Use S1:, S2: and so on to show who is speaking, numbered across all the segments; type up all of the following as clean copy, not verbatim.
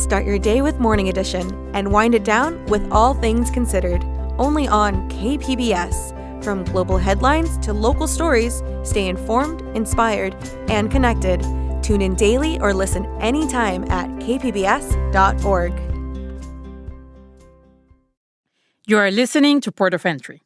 S1: Start your day with Morning Edition and wind it down with All Things Considered, only on KPBS. From global headlines to local stories, stay informed, inspired, and connected. Tune in daily or listen anytime at kpbs.org.
S2: You are listening to Port of Entry.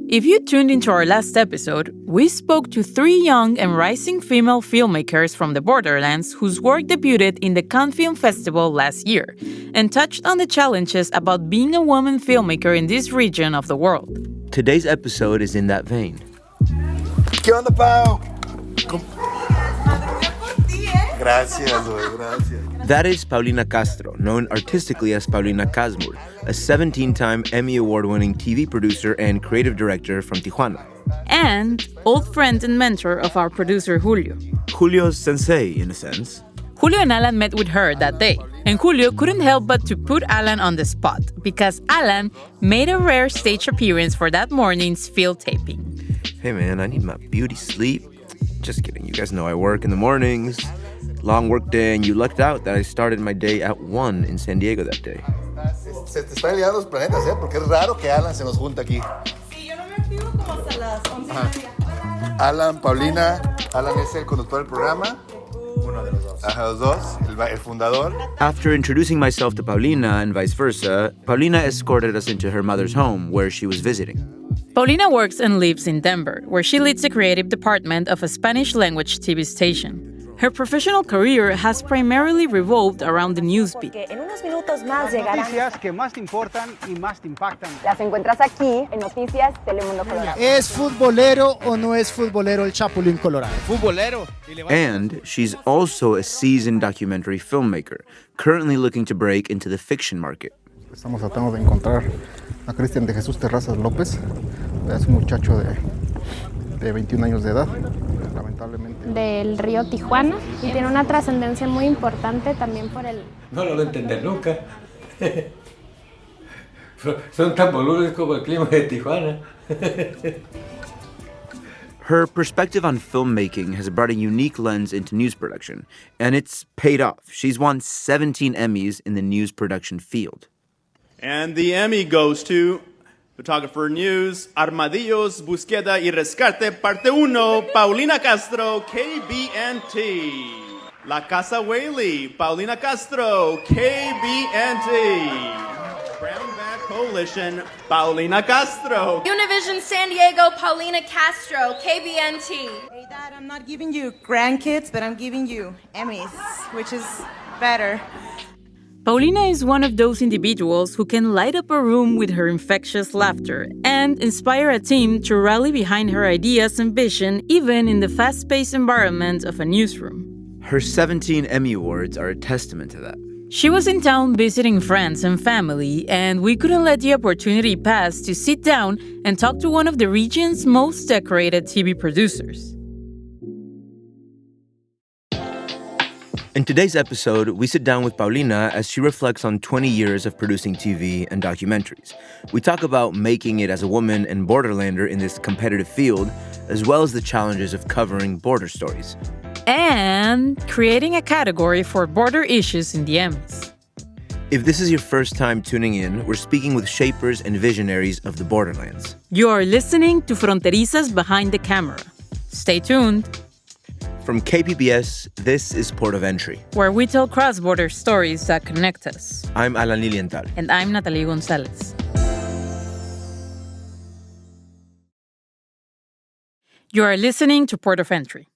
S2: If you tuned into our last episode, we spoke to 3 young and rising female filmmakers from the borderlands whose work debuted in the Cannes Film Festival last year and touched on the challenges about being a woman filmmaker in this region of the world.
S3: Today's episode is in that vein.
S4: ¿Qué onda, Pau? Gracias, güey, gracias.
S3: That is Paulina Castro, known artistically as Paulina Casmur, a 17-time Emmy Award-winning TV producer and creative director from Tijuana.
S2: And old friend and mentor of our producer Julio.
S3: Julio's sensei, in a sense.
S2: Julio and Alan met with her that day, and Julio couldn't help but to put Alan on the spot because Alan made a rare stage appearance for that morning's field taping.
S3: Hey man, I need my beauty sleep. Just kidding, you guys know I work in the mornings. Long work day, and you lucked out that I started my day at 1 in San Diego that day.
S4: Se te están liando los planetas, porque es raro que Alan se nos junta aquí.
S5: Sí, yo no me activo como hasta las 11:30.
S4: Alan, Paulina. Alan es el conductor del programa. Uno de los dos. Ajá, los dos. El fundador.
S3: After introducing myself to Paulina and vice versa, Paulina escorted us into her mother's home where she was visiting.
S2: Paulina works and lives in Denver, where she leads the creative department of a Spanish-language TV station. Her professional career has primarily revolved around the newsbeat.
S6: En unos minutos más llegarán
S7: noticias que más te importan y más te impactan.
S6: Las encuentras aquí en Noticias Telemundo Colorado.
S7: ¿Es futbolero o no es futbolero el Chapulín Colorado?
S8: Futbolero.
S3: And she's also a seasoned documentary filmmaker, currently looking to break into the fiction market.
S9: Estamos tratando de encontrar a Cristian de Jesús Terrazas López. Es un muchacho de 21 años de edad.
S10: Del río Tijuana y tiene una trascendencia muy importante también por el...
S8: No lo voy a entender nunca. Son tan boludos como el clima de Tijuana.
S3: Her perspective on filmmaking has brought a unique lens into news production, and it's paid off. She's won 17 Emmys in the news production field.
S11: And the Emmy goes to Photographer News, Armadillos, Búsqueda y Rescate, Parte 1, Paulina Castro, KBNT. La Casa Whaley, Paulina Castro, KBNT. Brownback Coalition, Paulina Castro.
S12: Univision San Diego, Paulina Castro, KBNT.
S5: Hey, Dad, I'm not giving you grandkids, but I'm giving you Emmys, which is better.
S2: Paulina is one of those individuals who can light up a room with her infectious laughter and inspire a team to rally behind her ideas and vision, even in the fast-paced environment of a newsroom.
S3: Her 17 Emmy Awards are a testament to that.
S2: She was in town visiting friends and family, and we couldn't let the opportunity pass to sit down and talk to one of the region's most decorated TV producers.
S3: In today's episode, we sit down with Paulina as she reflects on 20 years of producing TV and documentaries. We talk about making it as a woman and borderlander in this competitive field, as well as the challenges of covering border stories.
S2: And creating a category for border issues in the Emmys.
S3: If this is your first time tuning in, we're speaking with Shapers and Visionaries of the borderlands.
S2: You are listening to Fronterizas Behind the Camera. Stay tuned.
S3: From KPBS, this is Port of Entry,
S2: where we tell cross-border stories that connect us.
S3: I'm Alan Lilienthal.
S2: And I'm Natalie González. You are listening to Port of Entry.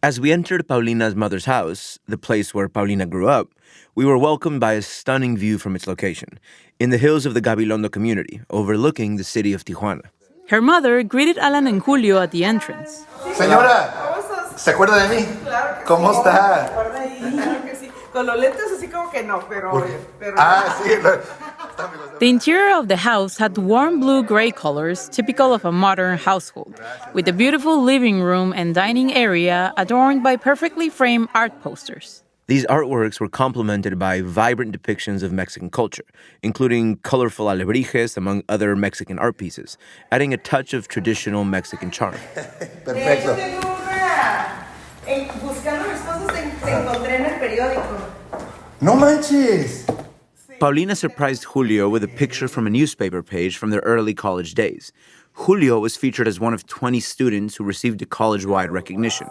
S3: As we entered Paulina's mother's house, the place where Paulina grew up, we were welcomed by a stunning view from its location, in the hills of the Gabilondo community, overlooking the city of Tijuana.
S2: Her mother greeted Alan and Julio at the entrance.
S4: Señora, ¿se acuerda de mí?
S5: Claro que
S4: ¿Cómo
S5: sí.
S4: está?
S5: Claro que sí. Con los lentes así como que no, pero...
S4: sí.
S2: The interior of the house had warm blue-gray colors, typical of a modern household, with a beautiful living room and dining area adorned by perfectly framed art posters.
S3: These artworks were complemented by vibrant depictions of Mexican culture, including colorful alebrijes, among other Mexican art pieces, adding a touch of traditional Mexican charm.
S4: Perfecto.
S5: Buscando mis cosas, encontré en el periódico.
S4: No manches!
S3: Paulina surprised Julio with a picture from a newspaper page from their early college days. Julio was featured as one of 20 students who received a college-wide recognition.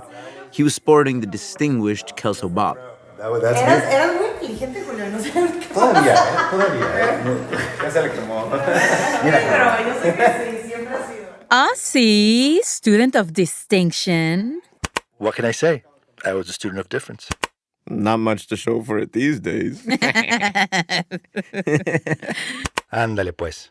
S3: He was sporting the distinguished Kelso Bob.
S4: That's good.
S5: Eras muy inteligente, Julio. No sé qué
S4: Todavía. Ya se le quemó.
S5: pero yo sé que sí, siempre ha sido.
S2: Aussie, student of distinction.
S13: What can I say? I was a student of difference.
S3: Not much to show for it these days.
S13: Ándale pues.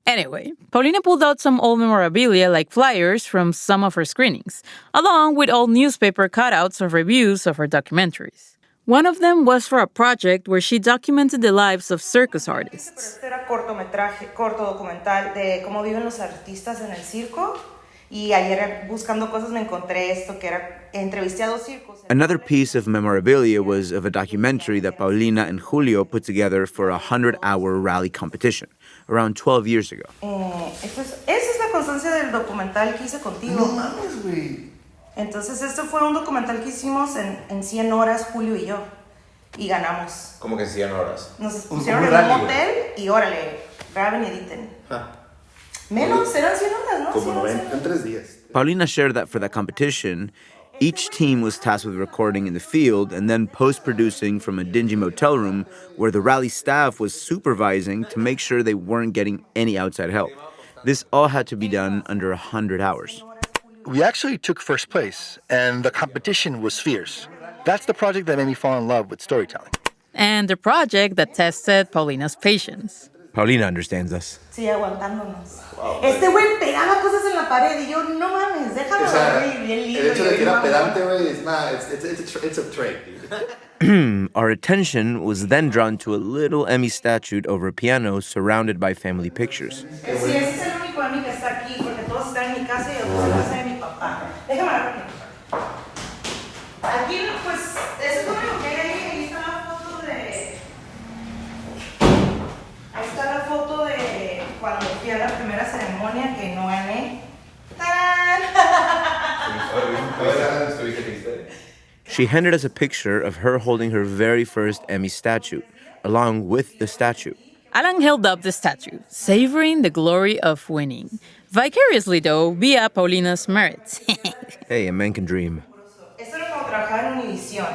S2: Anyway, Paulina pulled out some old memorabilia like flyers from some of her screenings, along with old newspaper cutouts of reviews of her documentaries. One of them was for a project where she documented the lives of circus artists.
S5: Este era corto documental de cómo viven los artistas en el circo. Y ayer buscando cosas me encontré esto que era entrevisté a 2 circos.
S3: Another piece of memorabilia was of a documentary that Paulina and Julio put together for a 100-hour rally competition around 12 years ago.
S5: Esa es la constancia del documental que hice contigo.
S4: No mames, güey.
S5: Entonces, este fue un documental que hicimos en 100 horas, Julio y yo. Y ganamos.
S4: ¿Cómo que 100 horas?
S5: Nos pusieron en un hotel y órale, graben y editen. Menos, eran 100 horas, ¿no?
S4: Como 90, en 3 días.
S3: Paulina shared that for the competition, each team was tasked with recording in the field and then post-producing from a dingy motel room where the rally staff was supervising to make sure they weren't getting any outside help. This all had to be done under 100 hours.
S13: We actually took first place, and the competition was fierce. That's the project that made me fall in love with storytelling.
S2: And the project that tested Paulina's patience.
S3: Paulina understands us.
S5: Sí, aguantándonos. Wow. Este güey pegaba cosas en la pared y yo, no mames, déjalo dormir, bien lindo.
S4: El hecho de que era pedante, güey, it's a trait, dude.
S3: Our attention was then drawn to a little Emmy statue over a piano surrounded by family pictures.
S5: Sí, ese es el único Emmy que está aquí, porque todos están en mi casa y otros en la casa de mi papá. Déjame la rápido. Aquí, pues, eso es lo único que hay ahí. Ahí está la foto de... Ahí está la foto de cuando fui a la primera ceremonia que no gané. ¡Tarán!
S3: She handed us a picture of her holding her very first Emmy statue, along with the statue.
S2: Alan held up the statue, savoring the glory of winning. Vicariously, though, via Paulina's merits.
S3: Hey, a man can dream.
S5: Esto era como trabajar en Univisión,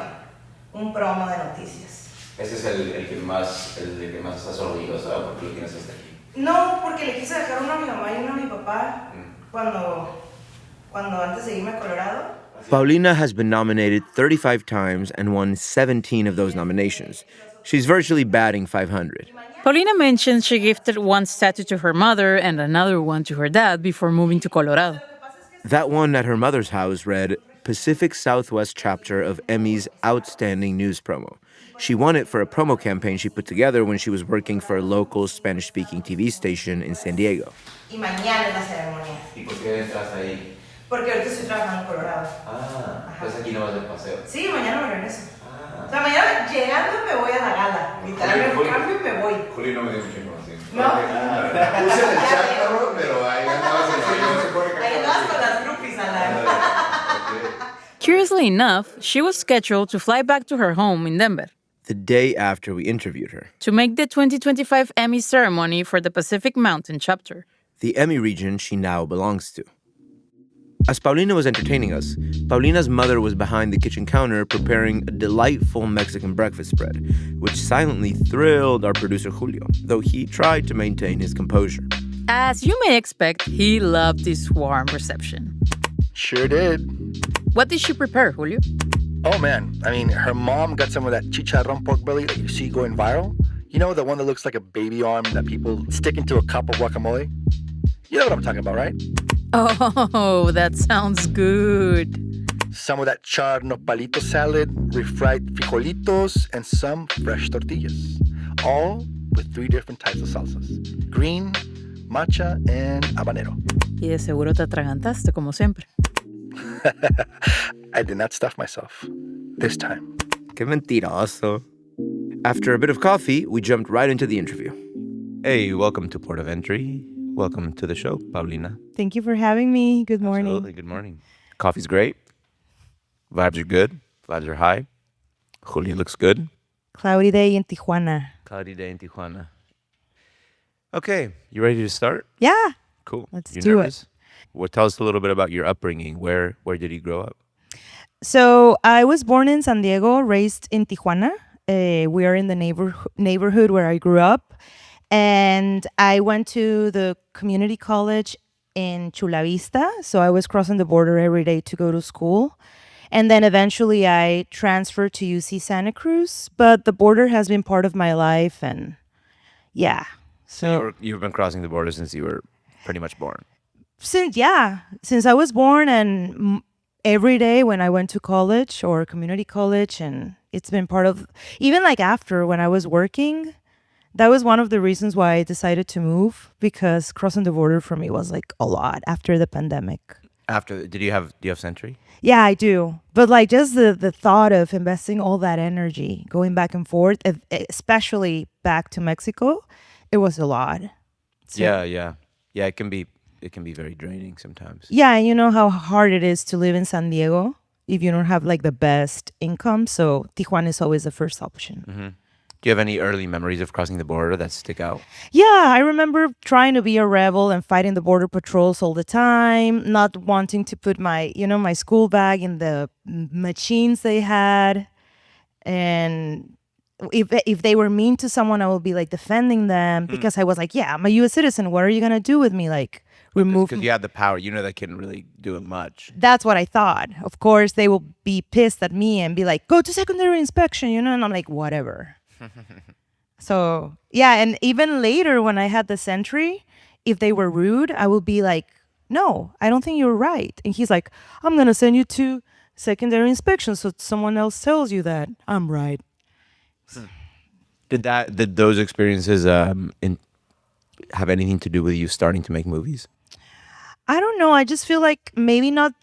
S5: un promo de noticias.
S14: Ese es el que más estás orgulloso, ¿sabes? ¿Por qué lo tienes hasta aquí?
S5: No, porque le quise dejar uno a mi mamá y uno a mi papá cuando antes de irme a Colorado.
S3: Paulina has been nominated 35 times and won 17 of those nominations. She's virtually batting 500.
S2: Paulina mentioned she gifted one statue to her mother and another one to her dad before moving to Colorado.
S3: That one at her mother's house read, Pacific Southwest chapter of Emmy's Outstanding News Promo. She won it for a promo campaign she put together when she was working for a local Spanish-speaking TV station in San Diego.
S5: Y mañana es la ceremonia.
S14: ¿Y por qué entras ahí?
S5: Porque ahorita estoy trabajando en Colorado.
S14: Pues aquí no vas de paseo.
S5: Sí, mañana me regreso. O sea, mañana llegando me voy a la gala. Literalmente me cambio y me voy.
S14: Julio no me dio mucha información.
S5: No.
S4: Puse en el chat, pero ahí andabas en el
S5: ahí andabas con las groupies al lado.
S2: Curiously enough, she was scheduled to fly back to her home in Denver
S3: the day after we interviewed her,
S2: to make the 2025 Emmy ceremony for the Pacific Mountain chapter,
S3: the Emmy region she now belongs to. As Paulina was entertaining us, Paulina's mother was behind the kitchen counter preparing a delightful Mexican breakfast spread, which silently thrilled our producer Julio, though he tried to maintain his composure.
S2: As you may expect, he loved this warm reception.
S13: Sure did.
S2: What did she prepare, Julio?
S13: Oh, man. I mean, her mom got some of that chicharrón pork belly that you see going viral. You know, the one that looks like a baby arm that people stick into a cup of guacamole? You know what I'm talking about, right?
S2: Oh, that sounds good.
S13: Some of that charred nopalito salad, refried frijolitos, and some fresh tortillas. All with 3 different types of salsas. Green, matcha, and habanero.
S2: Y de seguro te atragantaste, como siempre.
S13: I did not stuff myself. This time.
S3: Qué mentiroso. After a bit of coffee, we jumped right into the interview. Hey, welcome to Port of Entry. Welcome to the show, Paulina.
S15: Thank you for having me. Good morning.
S3: Absolutely, good morning. Coffee's great. Vibes are good. Vibes are high. Julio looks good.
S15: Cloudy day in Tijuana.
S3: Cloudy day in Tijuana. Okay, you ready to start?
S15: Yeah.
S3: Cool.
S15: Let's
S3: You
S15: do
S3: nervous? Well, tell us a little bit about your upbringing. Where did you grow up?
S15: So I was born in San Diego, raised in Tijuana. We are in the neighborhood where I grew up. And I went to the community college in Chula Vista. So I was crossing the border every day to go to school. And then eventually I transferred to UC Santa Cruz. But the border has been part of my life. And yeah.
S3: So you've been crossing the border since you were pretty much born. Since
S15: I was born, and every day when I went to college or community college, and it's been part of, even like after when I was working, that was one of the reasons why I decided to move, because crossing the border for me was like a lot after the pandemic.
S3: Do you have Sentry?
S15: Yeah, I do. But like just the thought of investing all that energy, going back and forth, especially back to Mexico, it was a lot. So,
S3: Yeah, it can be very draining sometimes.
S15: Yeah, and you know how hard it is to live in San Diego if you don't have like the best income. So Tijuana is always the first option.
S3: Mm-hmm. Do you have any early memories of crossing the border that stick out?
S15: Yeah, I remember trying to be a rebel and fighting the border patrols all the time, not wanting to put my school bag in the machines they had. And if they were mean to someone, I would be like defending them because I was like, yeah, I'm a U.S. citizen. What are you going to do with me? Like, remove.
S3: Because you had the power. You know they couldn't really do much.
S15: That's what I thought. Of course, they will be pissed at me and be like, go to secondary inspection, and I'm like, whatever. So, yeah, and even later when I had the Sentry, if they were rude, I would be like, no, I don't think you're right. And he's like, I'm going to send you to secondary inspection so someone else tells you that I'm right.
S3: Did those experiences have anything to do with you starting to make movies?
S15: I don't know. I just feel like maybe not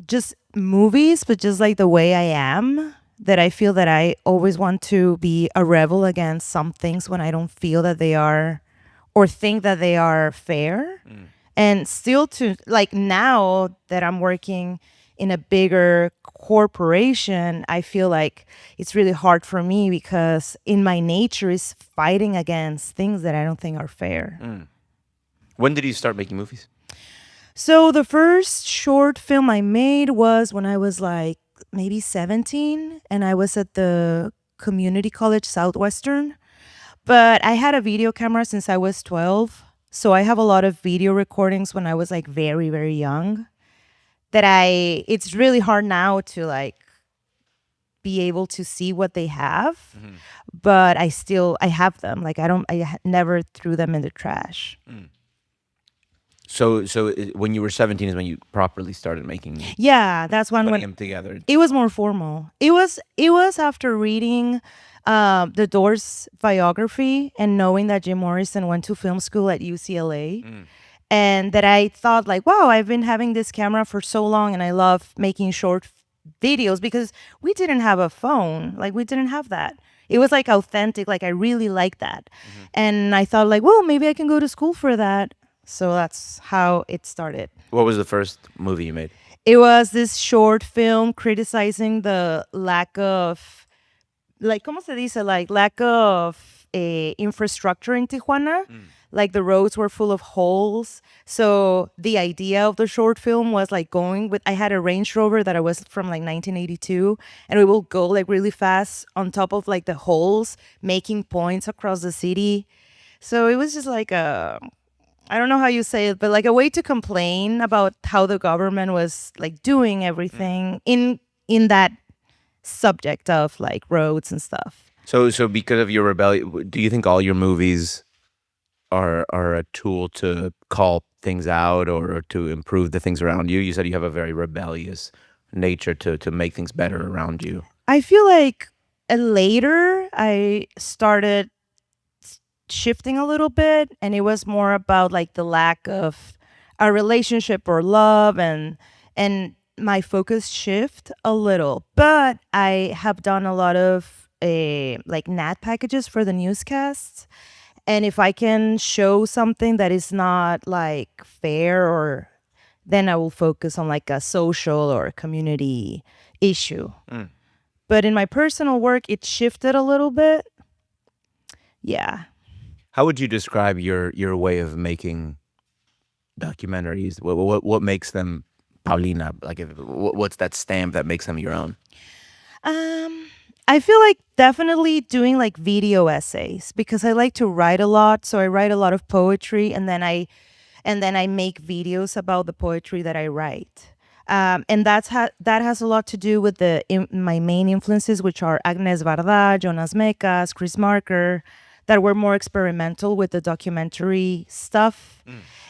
S15: just movies, but just like the way I am, that I feel that I always want to be a rebel against some things when I don't feel that they are or think that they are fair. And still to like now that I'm working in a bigger corporation, I feel like it's really hard for me because in my nature is fighting against things that I don't think are fair.
S3: When did you start making movies?
S15: So the first short film I made was when I was like maybe 17, and I was at the community college Southwestern. But I had a video camera since I was 12. So I have a lot of video recordings when I was like very, very young it's really hard now to like be able to see what they have, but I have them. Like I never threw them in the trash.
S3: So when you were 17 is when you properly started making.
S15: Yeah, that's when
S3: them together.
S15: It was more formal. It was after reading the Doors biography and knowing that Jim Morrison went to film school at UCLA. And that I thought like, wow, I've been having this camera for so long and I love making short videos because we didn't have a phone. Like we didn't have that. It was like authentic. Like I really liked that. And I thought like, well, maybe I can go to school for that. So that's how it started.
S3: What was the first movie you made?
S15: It was this short film criticizing the lack of, like, ¿cómo se dice? Like lack of infrastructure in Tijuana. Like the roads were full of holes. So the idea of the short film was like I had a Range Rover that I was from like 1982, and we will go like really fast on top of like the holes, making points across the city. So it was just like I don't know how you say it, but like a way to complain about how the government was like doing everything in that subject of like roads and stuff.
S3: So because of your rebellion, do you think all your movies are a tool to call things out or to improve the things around you? You said you have a very rebellious nature to make things better around you.
S15: I feel like later I started shifting a little bit, and it was more about like the lack of a relationship or love, and my focus shift a little. But I have done a lot of like nat packages for the newscasts. And if I can show something that is not like fair, then I will focus on like a social or a community issue. But in my personal work, it shifted a little bit. Yeah.
S3: How would you describe your way of making documentaries? What makes them Paulina? Like, what's that stamp that makes them your own?
S15: I feel like definitely doing like video essays because I like to write a lot. So I write a lot of poetry, and then I make videos about the poetry that I write. And that has a lot to do with my main influences, which are Agnes Varda, Jonas Mekas, Chris Marker, that were more experimental with the documentary stuff.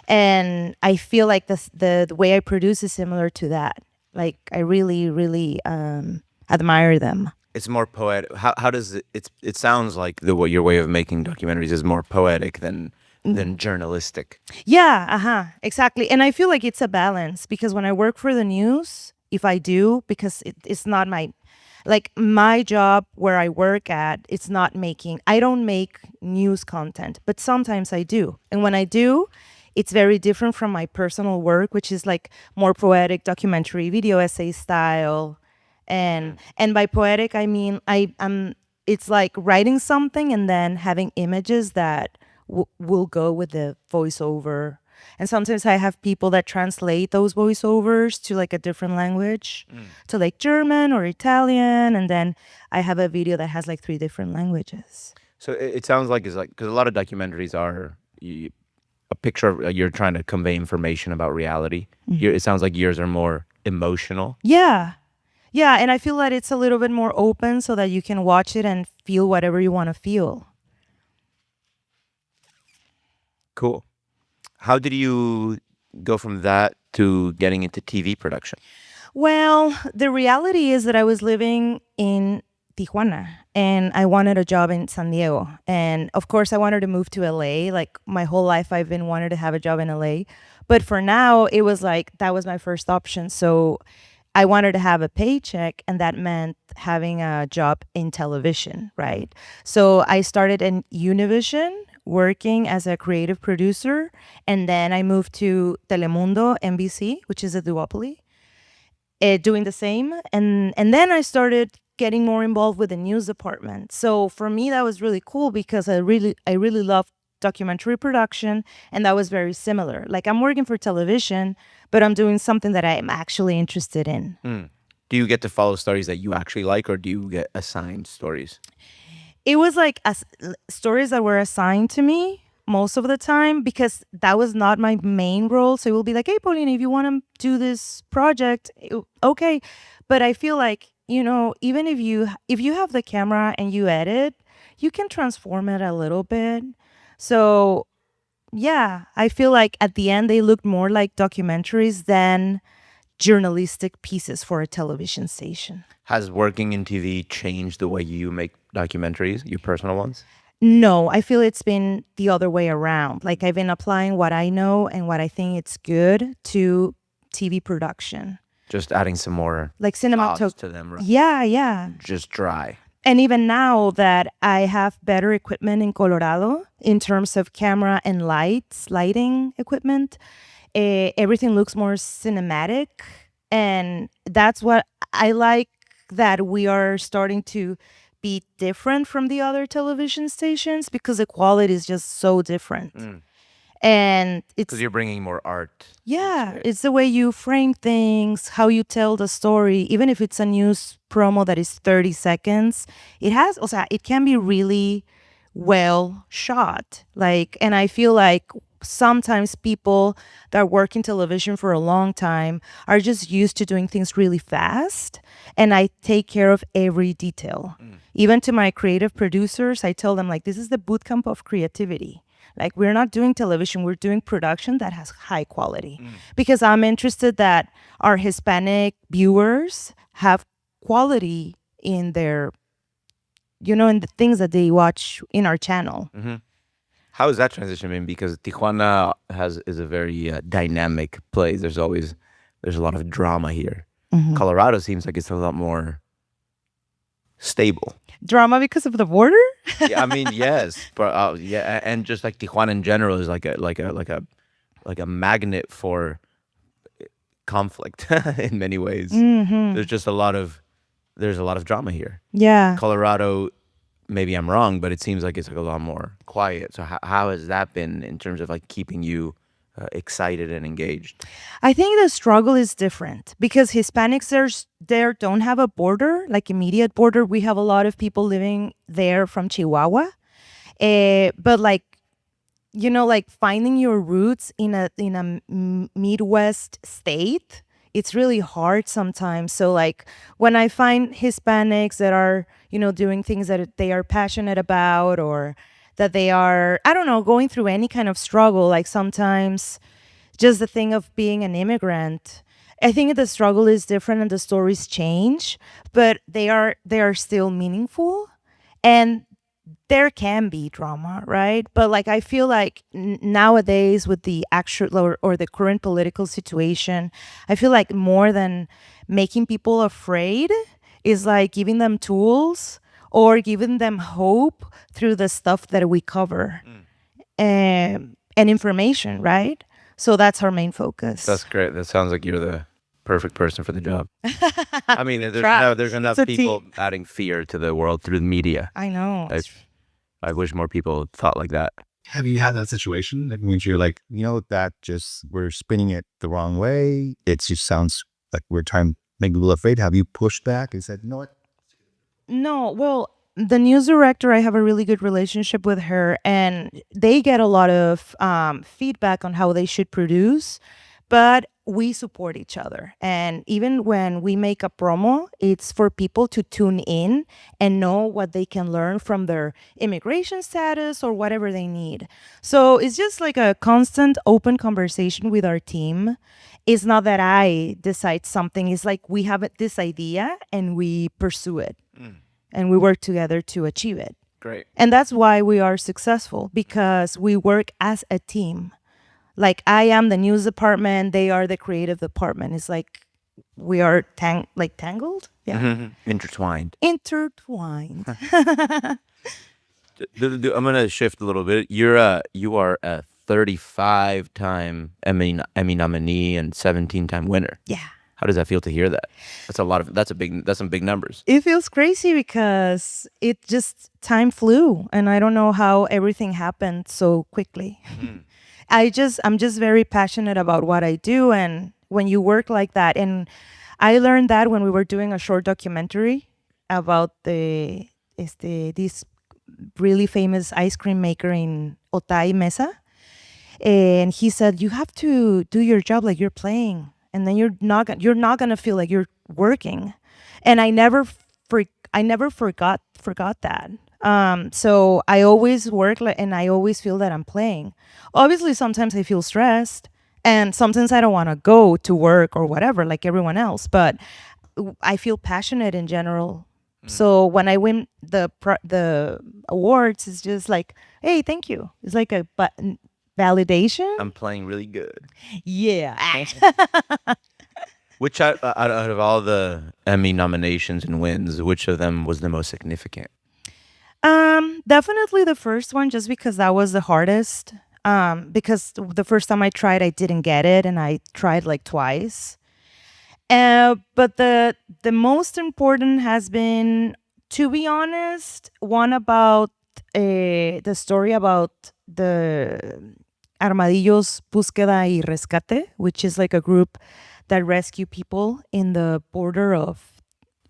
S15: And I feel like the way I produce is similar to that. Like, I really, really admire them.
S3: It's more poetic. How does it sounds like your way of making documentaries is more poetic than journalistic.
S15: Yeah, exactly. And I feel like it's a balance because when I work for the news, if I do, because it's not my job where I work at, I don't make news content, but sometimes I do. And when I do, it's very different from my personal work, which is like more poetic documentary video essay style. And by poetic, I mean, it's like writing something and then having images that will go with the voiceover. And sometimes I have people that translate those voiceovers to like a different language, to like German or Italian. And then I have a video that has like 3 different languages.
S3: So it sounds like it's like, because a lot of documentaries are a picture of, you're trying to convey information about reality. It sounds like yours are more emotional.
S15: Yeah. Yeah. And I feel that it's a little bit more open so that you can watch it and feel whatever you want to feel.
S3: Cool. How did you go from that to getting into TV production?
S15: Well, the reality is that I was living in Tijuana and I wanted a job in San Diego. And of course, I wanted to move to LA. Like my whole life, I've been wanting to have a job in LA. But for now, it was like that was my first option. So I wanted to have a paycheck, and that meant having a job in television, right? So I started in Univision, working as a creative producer, and then I moved to Telemundo, NBC, which is a duopoly, doing the same. And then I started getting more involved with the news department. So for me, that was really cool because I really love documentary production, and that was very similar. Like I'm working for television, but I'm doing something that I'm actually interested in.
S3: Do you get to follow stories that you actually like, or do you get assigned stories?
S15: It was like stories that were assigned to me most of the time because that was not my main role. So it will be like, hey, Paulina, if you want to do this project, okay. But I feel like, even if you have the camera and you edit, you can transform it a little bit. So, yeah, I feel like at the end, they looked more like documentaries than journalistic pieces for a television station.
S3: Has working in TV changed the way you make documentaries, your personal ones?
S15: No, I feel it's been the other way around. Like I've been applying what I know and what I think it's good to TV production.
S3: Just adding some more
S15: like cinematography
S3: to them, right?
S15: Yeah.
S3: Just dry.
S15: And even now that I have better equipment in Colorado in terms of camera and lighting equipment, everything looks more cinematic. And that's what I like, that we are starting to be different from the other television stations because the quality is just so different. And it's
S3: because you're bringing more art.
S15: Yeah, it's the way you frame things, how you tell the story. Even if it's a news promo that is 30 seconds, it can be really well shot. And I feel like sometimes people that work in television for a long time are just used to doing things really fast, and I take care of every detail. Even to my creative producers, I tell them this is the boot camp of creativity. Like we're not doing television, we're doing production that has high quality. Because I'm interested that our Hispanic viewers have quality in their, in the things that they watch in our channel.
S3: How has that transition been? Because Tijuana is a very dynamic place. There's a lot of drama here. Colorado seems like it's a lot more stable.
S15: Drama because of the border?
S3: Yeah, I mean, yes, but yeah, and just like Tijuana in general is like a magnet for conflict in many ways. There's just a lot of there's a lot of drama here.
S15: Yeah.
S3: Colorado, maybe I'm wrong, but it seems like it's like a lot more quiet. So how has that been in terms of like keeping you excited and engaged?
S15: I think the struggle is different because Hispanics there don't have a border, like immediate border. We have a lot of people living there from Chihuahua. But like, you know, like finding your roots in a Midwest state, it's really hard sometimes. So like when I find Hispanics that are, you know, doing things that they are passionate about, or that they are, I don't know, going through any kind of struggle, like sometimes just the thing of being an immigrant, I think the struggle is different and the stories change, but they are still meaningful. And there can be drama, right? But like I feel like nowadays with the actual or the current political situation, I feel like more than making people afraid is like giving them tools or giving them hope through the stuff that we cover and information, right? So that's our main focus.
S3: That's great. That sounds like you're the perfect person for the job. I mean, there's enough people adding fear to the world through the media.
S15: I know.
S3: I wish more people thought like that.
S16: Have you had that situation that when you're like, you know, that just we're spinning it the wrong way? It just sounds like we're trying to make people afraid. Have you pushed back and said, you know what?
S15: No, well, the news director, I have a really good relationship with her, and they get a lot of feedback on how they should produce, but we support each other. And even when we make a promo, it's for people to tune in and know what they can learn from their immigration status or whatever they need. So it's just like a constant open conversation with our team. It's not that I decide something. It's like we have this idea and we pursue it. And we work together to achieve it.
S3: Great.
S15: And that's why we are successful, because we work as a team. Like I am the news department, they are the creative department. It's like we are tangled? Yeah.
S3: Mm-hmm. Intertwined.
S15: Intertwined.
S3: I'm going to shift a little bit. You are a 35-time Emmy nominee and 17-time winner.
S15: Yeah.
S3: How does that feel to hear that? That's some big numbers.
S15: It feels crazy because it just time flew, and I don't know how everything happened so quickly. I'm just very passionate about what I do, and when you work like that, and I learned that when we were doing a short documentary about this really famous ice cream maker in Otay Mesa, and he said, you have to do your job like you're playing. And then you're not gonna feel like you're working, and I never forgot that. So I always work and I always feel that I'm playing. Obviously, sometimes I feel stressed, and sometimes I don't want to go to work or whatever, like everyone else. But I feel passionate in general. So when I win the awards, it's just like, hey, thank you. It's like a validation.
S3: I'm playing really good.
S15: Yeah.
S3: Which out of all the Emmy nominations and wins, which of them was the most significant?
S15: Definitely the first one, just because that was the hardest. Because the first time I tried, I didn't get it, and I tried like twice. But the most important has been, to be honest, one about the story about the Armadillos Búsqueda y Rescate, which is like a group that rescue people in the border of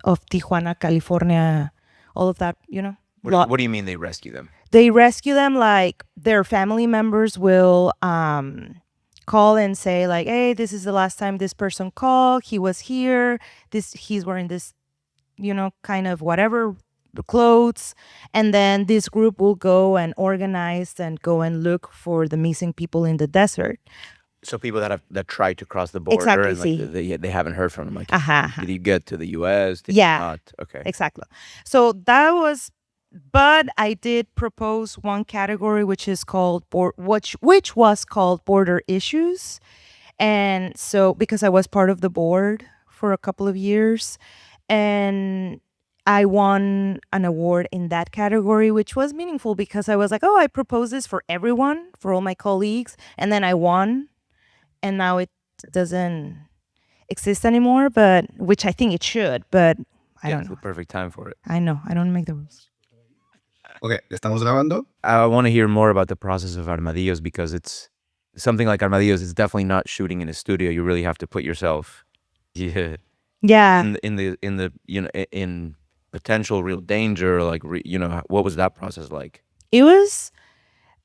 S15: Tijuana, California, all of that, you know.
S3: What do you mean they rescue them?
S15: They rescue them like their family members will call and say like, hey, this is the last time this person called. He was here. He's wearing this, you know, kind of whatever clothes, and then this group will go and organize and go and look for the missing people in the desert.
S3: So people that tried to cross the border,
S15: exactly.
S3: And like they haven't heard from them. Like,
S15: did
S3: you get to the U.S.? Did
S15: yeah.
S3: You not? Okay.
S15: Exactly. So that was, but I did propose one category which is called which was called border issues, and so because I was part of the board for a couple of years, and I won an award in that category, which was meaningful because I was like, oh, I proposed this for everyone, for all my colleagues, and then I won, and now it doesn't exist anymore, but which I think it should, but I don't
S3: It's
S15: know.
S3: the perfect time for it.
S15: I know. I don't make the rules.
S16: Okay, ¿estamos grabando?
S3: I want to hear more about the process of Armadillos because it's something like Armadillos. It's definitely not shooting in a studio. You really have to put yourself, in potential real danger. Like, what was that process like?
S15: It was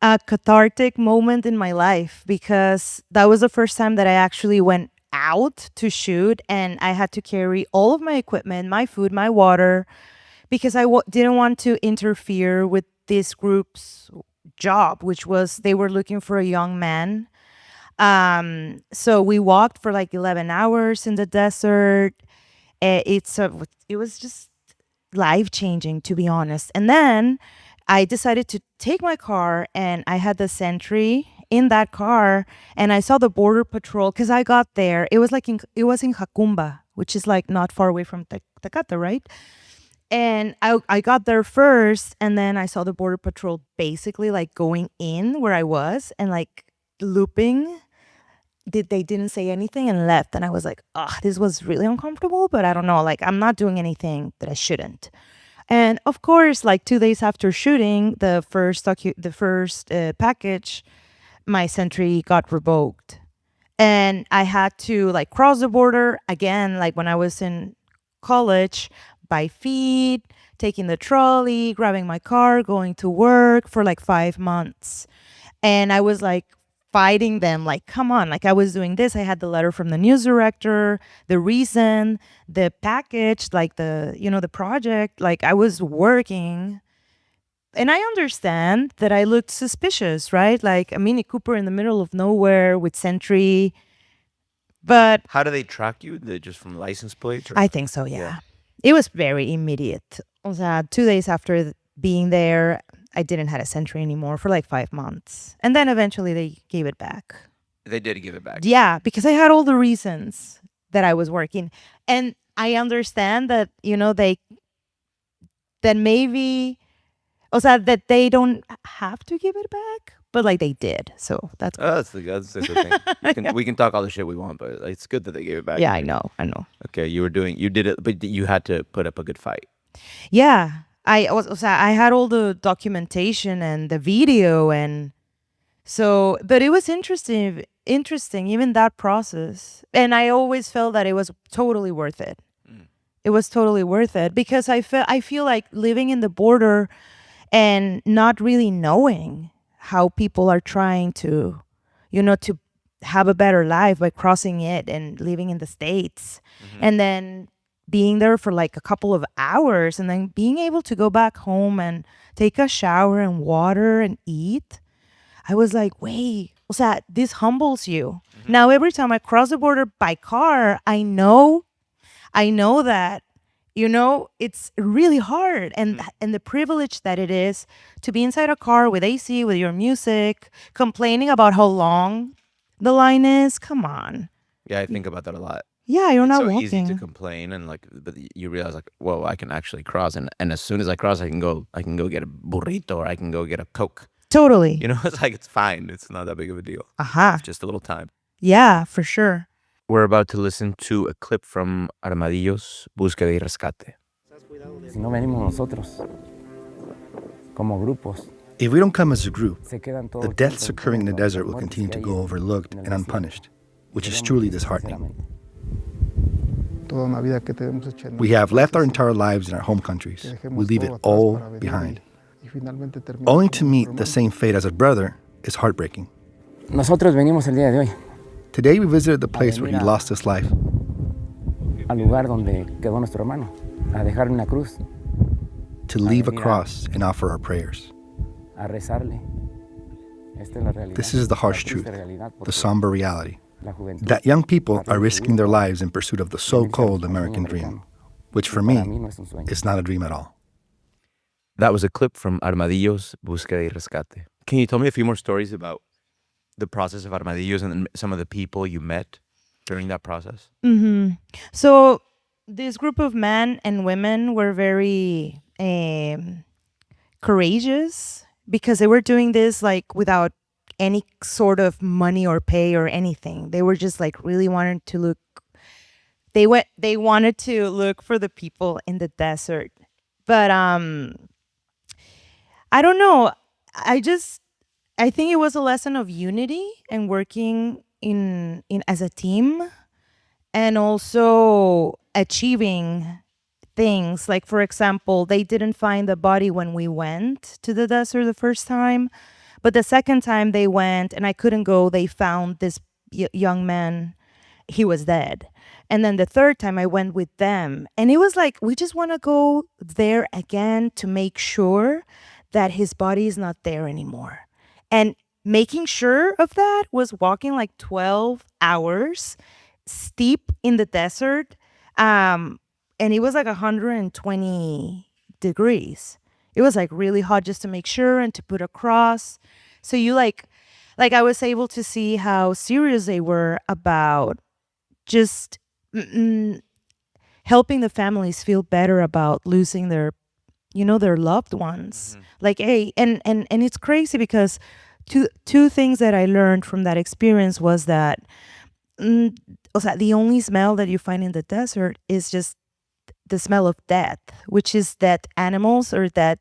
S15: a cathartic moment in my life because that was the first time that I actually went out to shoot, and I had to carry all of my equipment, my food, my water, because I didn't want to interfere with this group's job, which was they were looking for a young man. So we walked for like 11 hours in the desert. It was just life-changing, to be honest. And then I decided to take my car, and I had the sentry in that car, and I saw the border patrol because I got there. It was in Jacumba, which is like not far away from Tecate, right? And I got there first, and then I saw the border patrol basically like going in where I was and like looping. They didn't say anything and left, and I was like, this was really uncomfortable, but I don't know, like I'm not doing anything that I shouldn't. And of course, like 2 days after shooting the first package, my sentry got revoked, and I had to like cross the border again, like when I was in college, by feet, taking the trolley, grabbing my car, going to work for like 5 months. And I was like fighting them, like, come on, like I was doing this. I had the letter from the news director, the reason, the package, like the project, like I was working. And I understand that I looked suspicious, right? Like a Mini Cooper in the middle of nowhere with sentry. But
S3: How do they track you? They just from license plates?
S15: I think so, yeah. It was very immediate. 2 days after being there, I didn't have a sentry anymore for like 5 months. And then eventually they gave it back.
S3: They did give it back.
S15: Yeah, because I had all the reasons that I was working. And I understand that, that they don't have to give it back, but like they did. So that's
S3: Oh, that's the thing. We can talk all the shit we want, but it's good that they gave it back.
S15: Yeah, I know.
S3: Okay, you did it, but you had to put up a good fight.
S15: Yeah, I had all the documentation and the video, and so, but it was interesting, even that process. And I always felt that it was totally worth it. It was totally worth it because I feel like living in the border and not really knowing how people are trying to, to have a better life by crossing it and living in the States. And then being there for like a couple of hours and then being able to go back home and take a shower and water and eat. I was like, wait, this humbles you. Now, every time I cross the border by car, I know that, it's really hard. And the privilege that it is to be inside a car with AC, with your music, complaining about how long the line is. Come on.
S3: Yeah, I think about that a lot.
S15: Yeah, you're not walking.
S3: It's so easy to complain, and but you realize like, whoa, I can actually cross, and as soon as I cross, I can go get a burrito, or I can go get a Coke.
S15: Totally.
S3: It's like it's fine. It's not that big of a deal. It's just a little time.
S15: Yeah, for sure.
S3: We're about to listen to a clip from Armadillos, Búsqueda y Rescate.
S17: Si no venimos nosotros, como grupos.
S13: If we don't come as a group, the deaths occurring in the desert will continue to go overlooked and unpunished, which is truly disheartening. We have left our entire lives in our home countries. We leave it all behind. Only to meet the same fate as a brother is heartbreaking.
S17: Nosotros venimos el día de hoy.
S13: Today we visited the place where he lost his life.
S17: Al lugar donde quedó nuestro hermano, a dejarle una cruz.
S13: To leave a cross and offer our prayers.
S17: A rezarle. Esta es la realidad.
S13: This is the harsh truth, the somber reality, that young people are risking their lives in pursuit of the so-called American dream, which for me is not a dream at all.
S3: That was a clip from Armadillos, Búsqueda y Rescate. Can you tell me a few more stories about the process of Armadillos and some of the people you met during that process?
S15: So this group of men and women were very courageous because they were doing this like without any sort of money or pay or anything. They were just like really wanting to look. They wanted to look for the people in the desert, but I don't know. I think it was a lesson of unity and working in as a team, and also achieving things. Like, for example, they didn't find the body when we went to the desert the first time, but the second time they went and I couldn't go, they found this young man. He was dead. And then the third time I went with them, and it was like, we just want to go there again to make sure that his body is not there anymore. And making sure of that was walking like 12 hours steep in the desert. And it was like 120 degrees. It was like really hot just to make sure and to put a cross. So you like I was able to see how serious they were about just helping the families feel better about losing their loved ones. Like, hey, and it's crazy because two things that I learned from that experience was that the only smell that you find in the desert is just the smell of death, which is dead animals or dead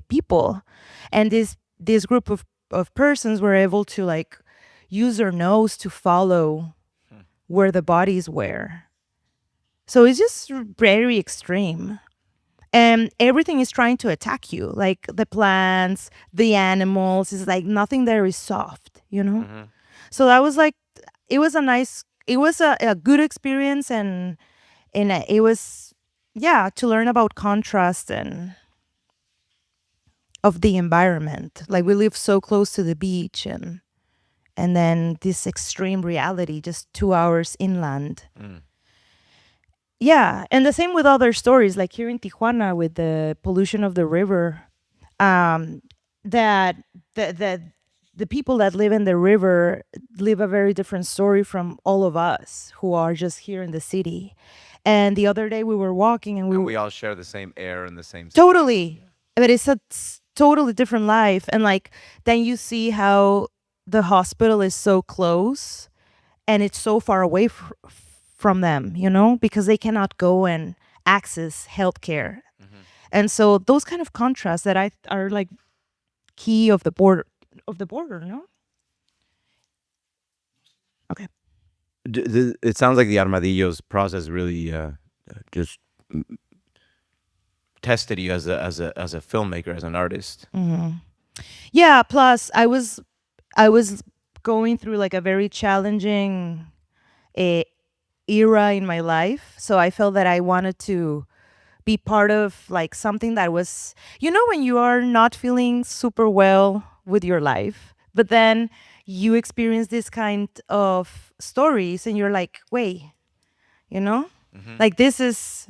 S15: people. And this group of persons were able to like use their nose to follow where the bodies were. So it's just very extreme. And everything is trying to attack you, like the plants, the animals. It's like nothing there is soft, So that was like, it was a good experience, and it was, to learn about contrast and of the environment. Like, we live so close to the beach, and then this extreme reality just 2 hours inland. Yeah, and the same with other stories, like here in Tijuana with the pollution of the river, that the people that live in the river live a very different story from all of us who are just here in the city. And the other day we were walking and
S3: we all share the same air and the same city.
S15: Totally. But it's a totally different life. And like, then you see how the hospital is so close and it's so far away from them, because they cannot go and access healthcare. And so those kind of contrasts that are like key of the border, no? Okay.
S3: It sounds like the Armadillos process really just tested you as a filmmaker, as an artist.
S15: Yeah. Plus, I was going through like a very challenging era in my life, so I felt that I wanted to be part of like something that was, when you are not feeling super well with your life, but then you experience this kind of stories and you're like, wait, like this is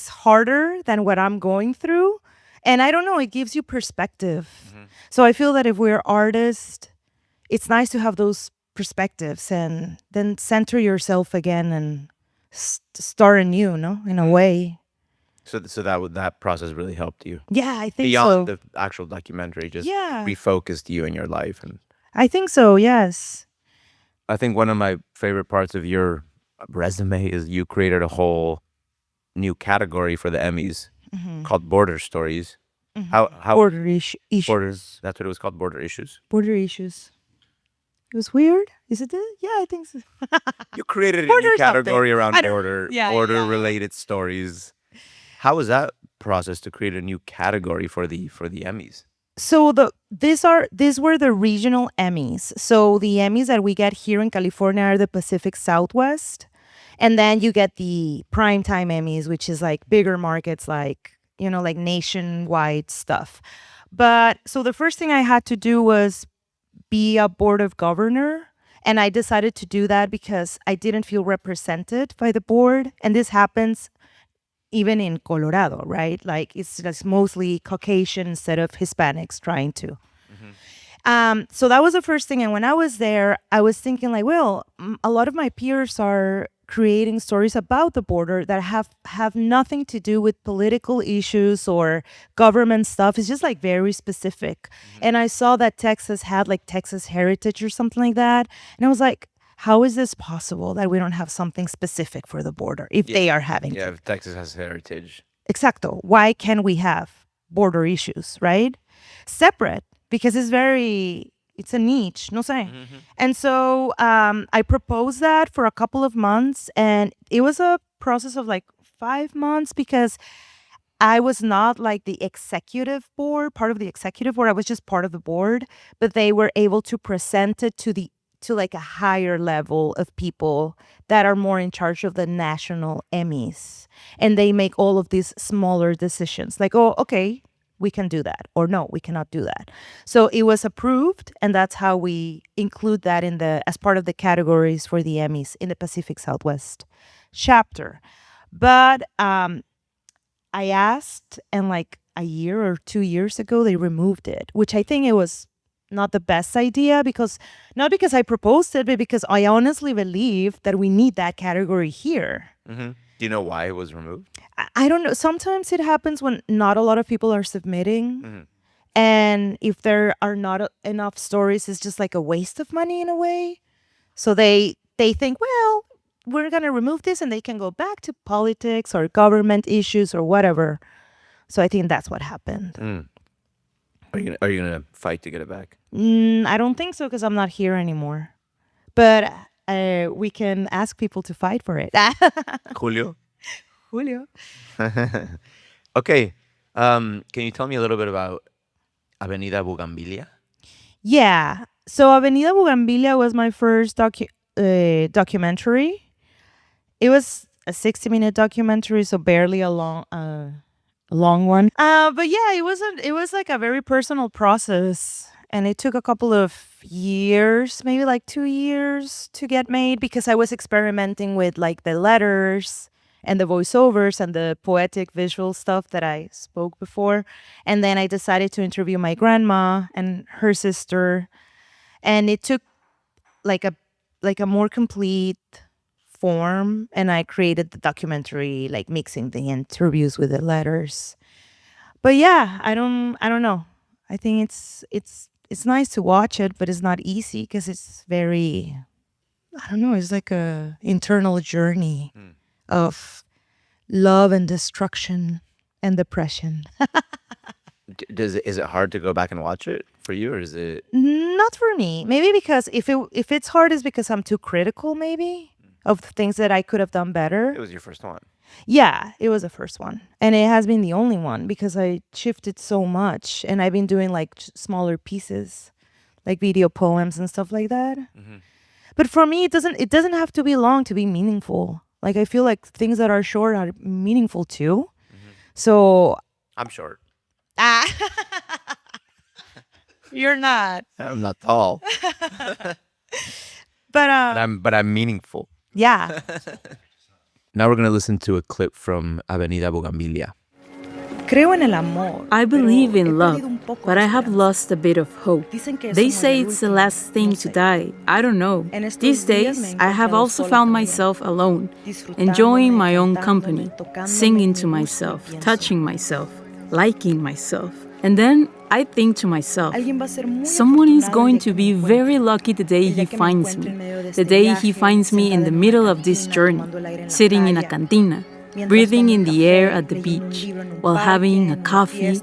S15: harder than what I'm going through. And I don't know, it gives you perspective. So I feel that if we're artists, it's nice to have those perspectives and then center yourself again and start anew, in a way.
S3: So that process really helped you.
S15: Yeah, I think
S3: beyond the actual documentary, just refocused you in your life. And
S15: I think so. Yes.
S3: I think one of my favorite parts of your resume is you created a whole new category for the Emmys called Border Stories. How
S15: border issues?
S3: Borders. That's what it was called. Border Issues.
S15: Border Issues. It was weird. Is it? Yeah, I think so.
S3: You created a new category around border-related stories. How was that process to create a new category for the Emmys?
S15: So these were the regional Emmys. So the Emmys that we get here in California are the Pacific Southwest, and then you get the primetime Emmys, which is like bigger markets, like like nationwide stuff. But so the first thing I had to do was be a board of governor. And I decided to do that because I didn't feel represented by the board. And this happens even in Colorado, right? Like it's just mostly Caucasian instead of Hispanics trying to. So that was the first thing. And when I was there, I was thinking like, well, a lot of my peers are creating stories about the border that have nothing to do with political issues or government stuff. It's just like very specific. And I saw that Texas had like Texas Heritage or something like that. And I was like, how is this possible that we don't have something specific for the border if they are having
S3: Yeah, if Texas has heritage.
S15: Exacto. Why can we have border issues, right? Separate, because it's a niche, no sé. And so I proposed that for a couple of months, and it was a process of like 5 months because I was not like the executive board, part of the executive board. I was just part of the board, but they were able to present it to like a higher level of people that are more in charge of the national Emmys. And they make all of these smaller decisions like, oh, okay, we can do that, or no, we cannot do that. So it was approved, and that's how we include that as part of the categories for the Emmys in the Pacific Southwest chapter. But I asked, and like a year or 2 years ago, they removed it, which I think it was not the best idea, not because I proposed it, but because I honestly believe that we need that category here.
S3: Do you know why it was removed?
S15: I don't know. Sometimes it happens when not a lot of people are submitting. And if there are not enough stories, it's just like a waste of money in a way. So they think, well, we're going to remove this and they can go back to politics or government issues or whatever. So I think that's what happened.
S3: Are you gonna fight to get it back?
S15: I don't think so, because I'm not here anymore. But we can ask people to fight for it.
S3: Julio?
S15: Julio.
S3: Okay. Can you tell me a little bit about Avenida Bugambilia?
S15: Yeah. So Avenida Bugambilia was my first documentary. It was a 60-minute documentary, so barely a long one. But yeah, it was like a very personal process, and it took a couple of years, maybe like 2 years to get made, because I was experimenting with like the letters and the voiceovers and the poetic visual stuff that I spoke before. And then I decided to interview my grandma and her sister, and it took like a more complete form, and I created the documentary, like mixing the interviews with the letters. But yeah, I don't know. I think it's nice to watch it, but it's not easy because it's very, I don't know, it's like a internal journey of love and destruction and depression.
S3: Is it hard to go back and watch it for you, or is it?
S15: Not for me. Maybe because if it's hard, it's because I'm too critical, maybe, of things that I could have done better.
S3: It was your first one.
S15: Yeah, it was the first one. And it has been the only one because I shifted so much, and I've been doing like smaller pieces, like video poems and stuff like that. But for me, it doesn't have to be long to be meaningful. Like I feel like things that are short are meaningful too. So
S3: I'm short.
S15: You're not.
S3: I'm not tall.
S15: But
S3: I'm meaningful.
S15: Yeah.
S3: Now we're gonna listen to a clip from Avenida Bugambilia.
S2: I believe in love, but I have lost a bit of hope. They say it's the last thing to die. I don't know. These days, I have also found myself alone, enjoying my own company, singing to myself, touching myself, liking myself. And then I think to myself, someone is going to be very lucky the day he finds me, the day he finds me in the middle of this journey, sitting in a cantina, breathing in the air at the beach, while having a coffee,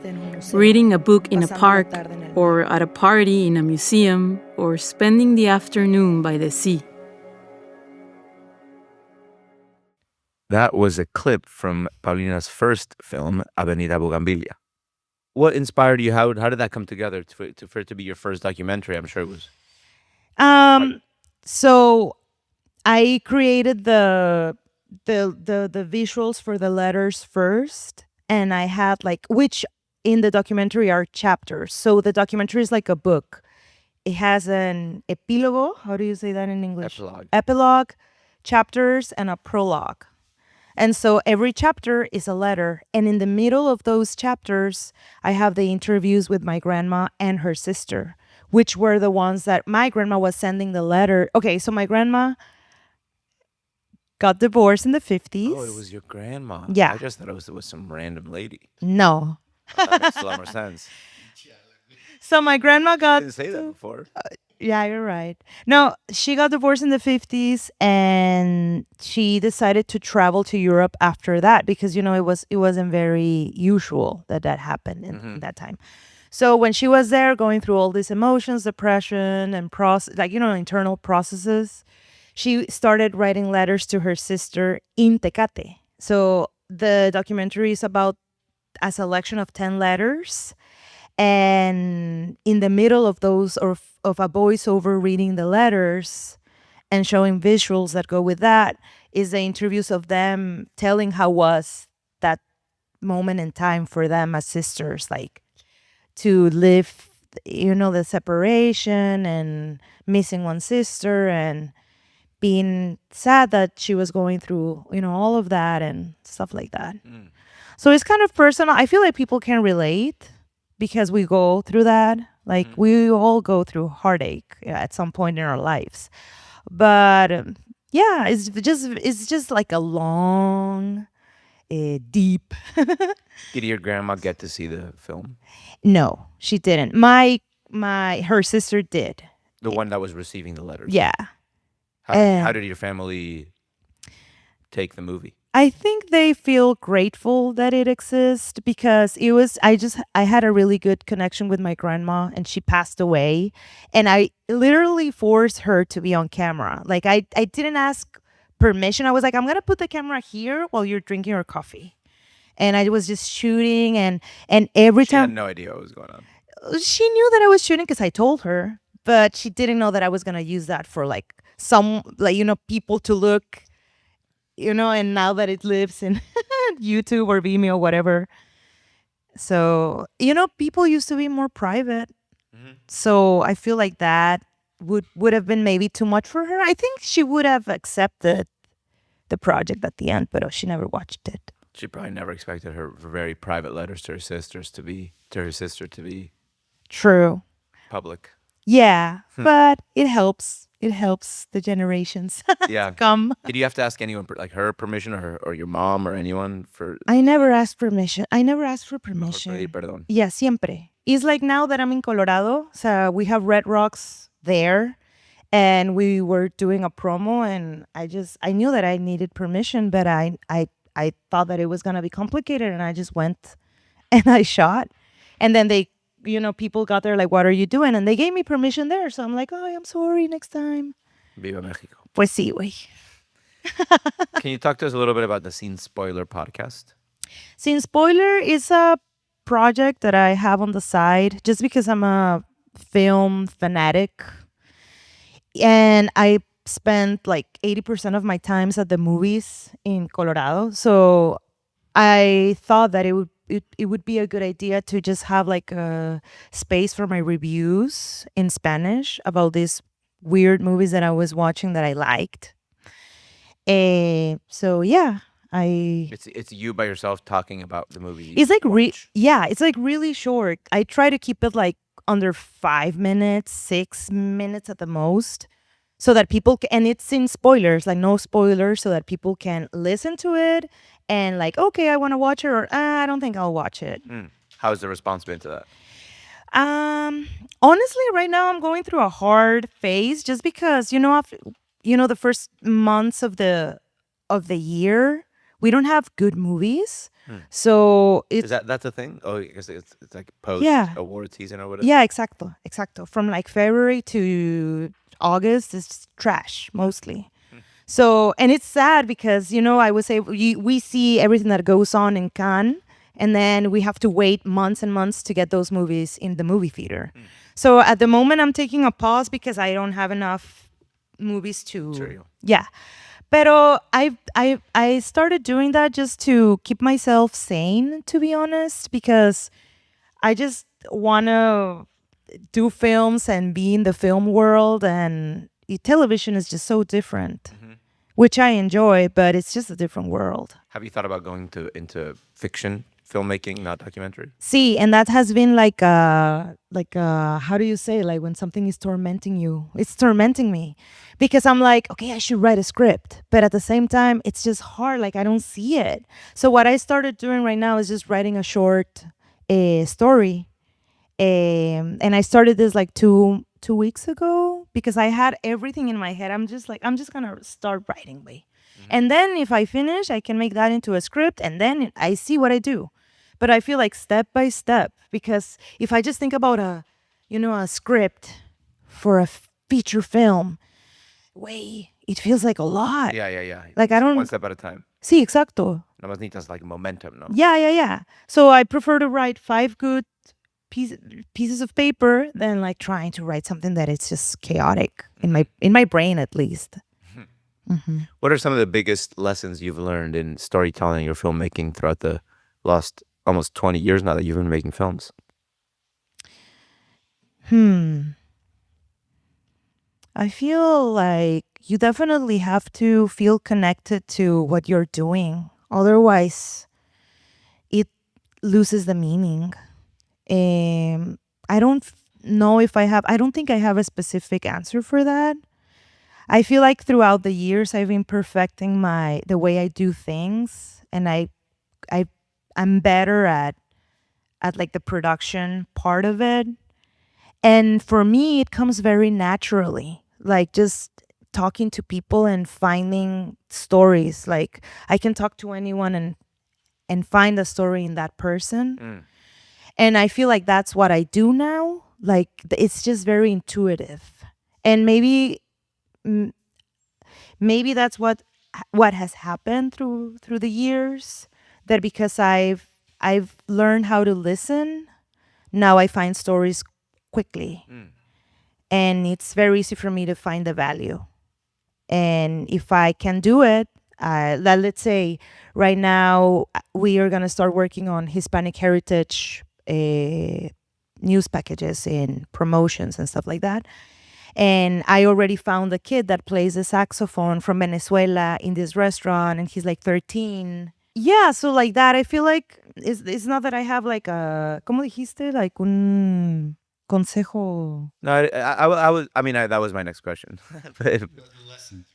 S2: reading a book in a park, or at a party in a museum, or spending the afternoon by the sea.
S3: That was a clip from Paulina's first film, Avenida Bugambilia. What inspired you? How did that come together for it to be your first documentary? I'm sure it was.
S15: So I created the visuals for the letters first, and I had which in the documentary are chapters. So the documentary is like a book. It has an epilogo. How do you say that in English? Epilogue, chapters, and a prologue. And so every chapter is a letter. And in the middle of those chapters, I have the interviews with my grandma and her sister, which were the ones that my grandma was sending the letter. Okay, so my grandma got divorced in the 50s.
S3: Oh, it was your grandma.
S15: Yeah.
S3: I just thought it was some random lady.
S15: No.
S3: That makes a lot more sense.
S15: So my grandma got...
S3: I didn't say that before.
S15: Yeah, you're right. No, she got divorced in the 50s and she decided to travel to Europe after that because it wasn't very usual that happened in that time. So when she was there going through all these emotions, depression and internal processes, she started writing letters to her sister in Tecate. So the documentary is about a selection of 10 letters. And in the middle of those, of a voiceover reading the letters and showing visuals that go with that, is the interviews of them telling how was that moment in time for them as sisters, like to live, the separation and missing one sister and being sad that she was going through, all of that and stuff like that. So it's kind of personal. I feel like people can relate because we go through that. Like we all go through heartache at some point in our lives. But yeah, it's just like a long, deep.
S3: Did your grandma get to see the film?
S15: No, she didn't. Her sister did.
S3: The one that was receiving the letters?
S15: Yeah.
S3: How did your family take the movie?
S15: I think they feel grateful that it exists because I had a really good connection with my grandma and she passed away and I literally forced her to be on camera. Like I didn't ask permission. I was like, I'm going to put the camera here while you're drinking your coffee. And I was just shooting and every time.
S3: She had no idea what was going on.
S15: She knew that I was shooting because I told her, but she didn't know that I was going to use that for people to look. And now that it lives in YouTube or Vimeo, whatever. So, people used to be more private. So I feel like that would have been maybe too much for her. I think she would have accepted the project at the end, but she never watched it.
S3: She probably never expected her very private letters to her sister to be
S15: true.
S3: Public.
S15: Yeah, but it helps. It helps the generations come.
S3: Did you have to ask anyone, like her permission or your mom or anyone for?
S15: I never asked permission. I never asked for permission.
S3: Perdón.
S15: Yeah, siempre. It's like now that I'm in Colorado, so we have Red Rocks there, and we were doing a promo, and I knew that I needed permission, but I thought that it was gonna be complicated, and I just went, and I shot, and then they. People got there like, what are you doing? And they gave me permission there. So I'm like, oh, I'm sorry, next time.
S3: Viva Mexico.
S15: Pues sí, güey.
S3: Can you talk to us a little bit about the Scene Spoiler podcast?
S15: Scene Spoiler is a project that I have on the side just because I'm a film fanatic. And I spent like 80% of my times at the movies in Colorado. So I thought that it would be a good idea to just have like a space for my reviews in Spanish about these weird movies that I was watching that I liked. So yeah,
S3: it's you by yourself talking about the movie.
S15: It's like it's like really short. I try to keep it like under 5 minutes, 6 minutes at the most. So that people and it's in spoilers, like no spoilers, so that people can listen to it and like, okay, I want to watch it, or I don't think I'll watch it.
S3: How's the response been to that?
S15: Honestly, right now I'm going through a hard phase, just because the first months of the year we don't have good movies. So
S3: that's a thing. Oh, because it's like post award season or whatever.
S15: Yeah, exacto. From like February to August is trash mostly. So, and it's sad because, I would say we see everything that goes on in Cannes, and then we have to wait months and months to get those movies in the movie theater. So at the moment I'm taking a pause because I don't have enough movies to. Yeah. Pero I started doing that just to keep myself sane, to be honest, because I just want to do films and be in the film world, and television is just so different, which I enjoy, but it's just a different world.
S3: Have you thought about going into fiction filmmaking, not documentary?
S15: See, and that has been like how do you say, like when something is tormenting you? It's tormenting me because I'm like, okay, I should write a script, but at the same time, it's just hard. Like I don't see it. So what I started doing right now is just writing a short story. And I started this like two 2 weeks ago because I had everything in my head. I'm just gonna start writing, and then if I finish, I can make that into a script, and then I see what I do. But I feel like step by step, because if I just think about a script for a feature film, it feels like a lot.
S3: Yeah.
S15: Like I don't.
S3: One step at a time.
S15: Sí, exacto.
S3: Nada más necesitas like momentum, no?
S15: Yeah. So I prefer to write 5 good pieces of paper than like trying to write something that is just chaotic in my brain, at least.
S3: What are some of the biggest lessons you've learned in storytelling or filmmaking throughout the last almost 20 years now that you've been making films?
S15: I feel like you definitely have to feel connected to what you're doing. Otherwise, it loses the meaning. I don't know if I don't think I have a specific answer for that. I feel like throughout the years, I've been perfecting the way I do things, and I'm better at like the production part of it. And for me, it comes very naturally, like just talking to people and finding stories. Like I can talk to anyone and find a story in that person. And I feel like that's what I do now. Like it's just very intuitive. And maybe that's what has happened through the years, that because I've learned how to listen, now I find stories quickly. And it's very easy for me to find the value. And if I can do it, let's say right now we are going to start working on Hispanic heritage news packages and promotions and stuff like that. And I already found a kid that plays the saxophone from Venezuela in this restaurant, and he's like 13. Yeah, so like that, I feel like it's not that I have like a, ¿cómo dijiste? Like un consejo.
S3: No, that was my next question.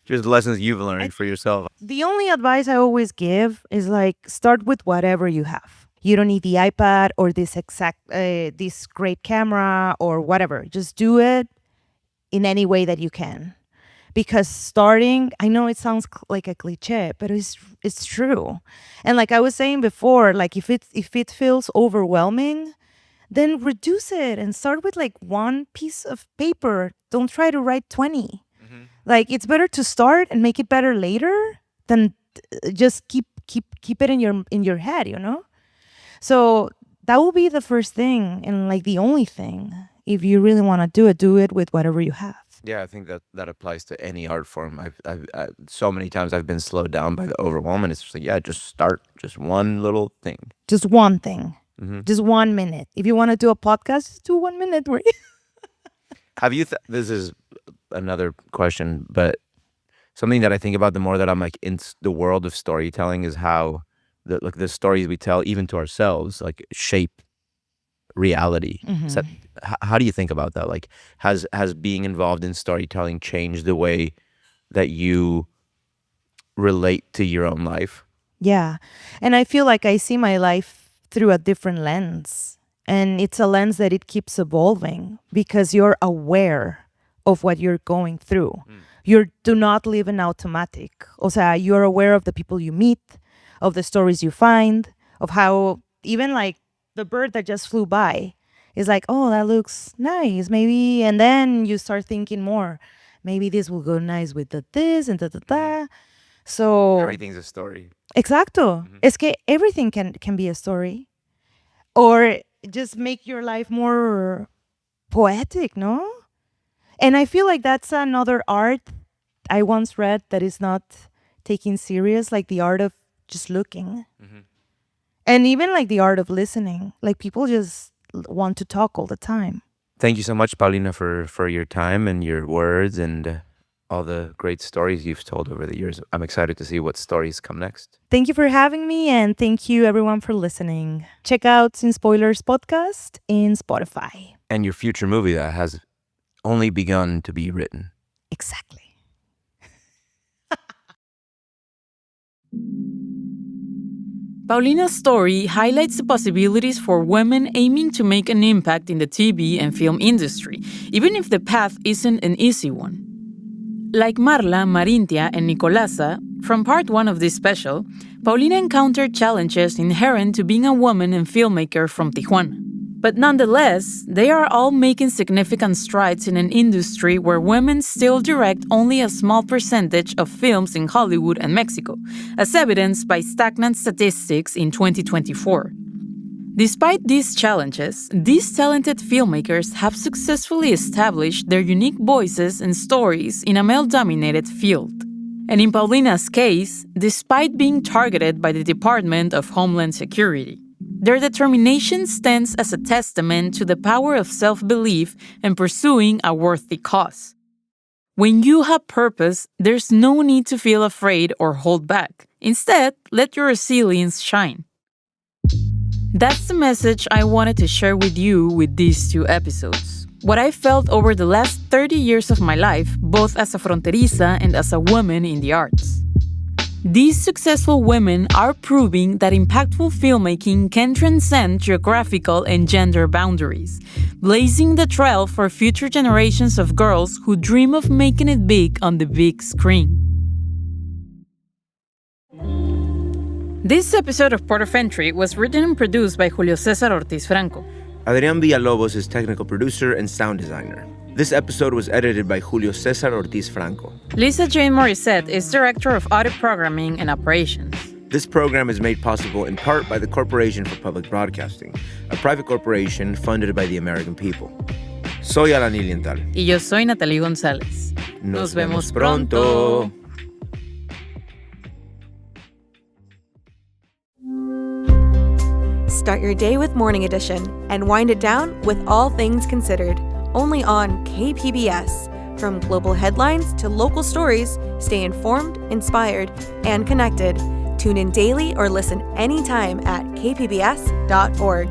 S3: Just the lessons you've learned for yourself.
S15: The only advice I always give is like start with whatever you have. You don't need the iPad or this great camera or whatever. Just do it in any way that you can. Because starting, I know it sounds like a cliche, but it's true. And like I was saying before, like if it feels overwhelming, then reduce it and start with like one piece of paper. Don't try to write 20. Like it's better to start and make it better later than just keep it in your head, you know? So that will be the first thing and like the only thing. If you really want to do it with whatever you have.
S3: Yeah, I think that applies to any art form. I've so many times I've been slowed down by the overwhelm, and it's just like, just start, just one little thing.
S15: Just one thing. Just 1 minute. If you want to do a podcast, just do 1 minute.
S3: Have you, this is another question, but something that I think about the more that I'm like in the world of storytelling is how the stories we tell, even to ourselves, like shape reality. So how do you think about that? Like has being involved in storytelling changed the way that you relate to your own life?
S15: Yeah. And I feel like I see my life through a different lens. And it's a lens that it keeps evolving because you're aware of what you're going through. You do not live in automatic. O sea, you're aware of the people you meet, of the stories you find, of how even like the bird that just flew by is like, oh, that looks nice, maybe. And then you start thinking more. Maybe this will go nice with this and da. So
S3: everything's a story.
S15: Exacto. Es que everything can be a story. Or just make your life more poetic, no? And I feel like that's another art I once read that is not taken serious, like the art of just looking. And even like the art of listening. Like people just want to talk all the time.
S3: Thank you so much, Paulina, for your time and your words and all the great stories you've told over the years. I'm excited to see what stories come next.
S15: Thank you for having me, and thank you everyone for listening. Check out Sin Spoilers podcast in Spotify.
S3: And your future movie that has only begun to be written.
S15: Exactly.
S2: Paulina's story highlights the possibilities for women aiming to make an impact in the TV and film industry, even if the path isn't an easy one. Like Marla, Marintia, and Nicolasa, from part 1 of this special, Paulina encountered challenges inherent to being a woman and filmmaker from Tijuana. But nonetheless, they are all making significant strides in an industry where women still direct only a small percentage of films in Hollywood and Mexico, as evidenced by stagnant statistics in 2024. Despite these challenges, these talented filmmakers have successfully established their unique voices and stories in a male-dominated field. And in Paulina's case, despite being targeted by the Department of Homeland Security, their determination stands as a testament to the power of self-belief and pursuing a worthy cause. When you have purpose, there's no need to feel afraid or hold back. Instead, let your resilience shine. That's the message I wanted to share with you with these 2 episodes. What I felt over the last 30 years of my life, both as a fronteriza and as a woman in the arts. These successful women are proving that impactful filmmaking can transcend geographical and gender boundaries, blazing the trail for future generations of girls who dream of making it big on the big screen. This episode of Port of Entry was written and produced by Julio Ortiz Franco.
S3: Adrian Villalobos is technical producer and sound designer. This episode was edited by Julio Ortiz Franco.
S2: Lisa Jane Morissette is Director of Audio Programming and Operations.
S3: This program is made possible in part by the Corporation for Public Broadcasting, a private corporation funded by the American people. Soy Alan Lilienthal.
S2: Y yo soy Natalie González.
S3: Nos vemos pronto.
S1: Start your day with Morning Edition and wind it down with All Things Considered, only on KPBS. From global headlines to local stories, stay informed, inspired, and connected. Tune in daily or listen anytime at kpbs.org.